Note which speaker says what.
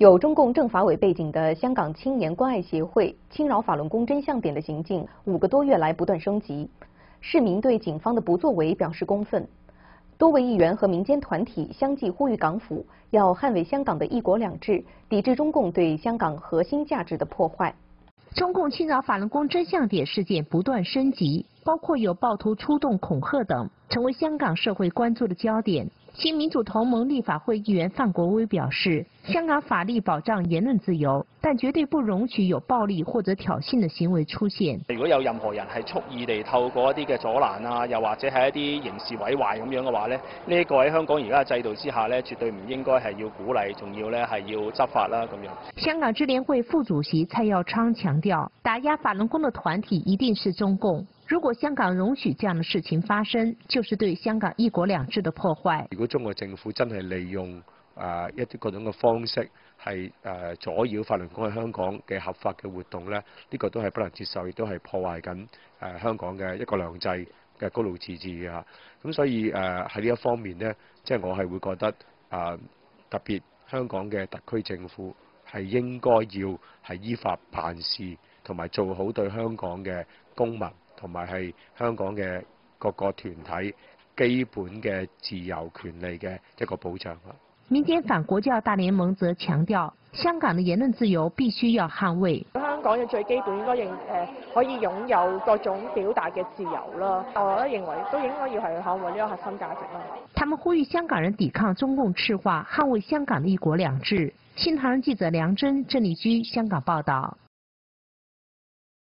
Speaker 1: 有中共政法委背景的香港青年关爱协会侵扰法轮功真相点的行径5个多月来不断升级，市民对警方的不作为表示公愤。多位议员和民间团体相继呼吁港府要捍卫香港的一国两制，抵制中共对香港核心价值的破坏。
Speaker 2: 中共侵扰法轮功真相点事件不断升级，包括有暴徒出动恐吓等，成为香港社会关注的焦点。新民主同盟立法会议员范国威表示，香港法律保障言論自由，但絕對不容許有暴力或者挑釁的行為出現。
Speaker 3: 如果有任何人係蓄意地透過一啲嘅阻攔啊，又或者係一啲刑事毀壞咁樣嘅話咧，呢一個喺香港而家嘅制度之下咧，絕對唔應該係要鼓勵，仲要咧係要執法啦咁樣。
Speaker 2: 香港支聯會副主席蔡耀昌強調，打壓法輪功的團體一定是中共。如果香港容許這樣的事情發生，就是對香港一國兩制的破壞。
Speaker 4: 如果中國政府真係利用一啲各種嘅方式係阻擾法輪功喺香港嘅合法嘅活動咧，呢個都係不能接受，亦都係破壞緊香港嘅一國兩制嘅高度自治嘅嚇。咁所以喺呢一方面呢，即係我係會覺得特別香港嘅特區政府係應該要係依法辦事，同埋做好對香港嘅公民同埋係香港嘅各個團體基本嘅自由權利嘅一個保障。
Speaker 2: 民間反國教大聯盟則強調，香港的言論自由必須要捍衛。
Speaker 5: 香港嘅最基本應該可以擁有各種表達嘅自由啦。我認為都應該要係捍衛呢個核心價值啦。
Speaker 2: 他們呼籲香港人抵抗中共赤化，捍衛香港的一國兩制。新唐人記者梁真、鄭麗居香港報道。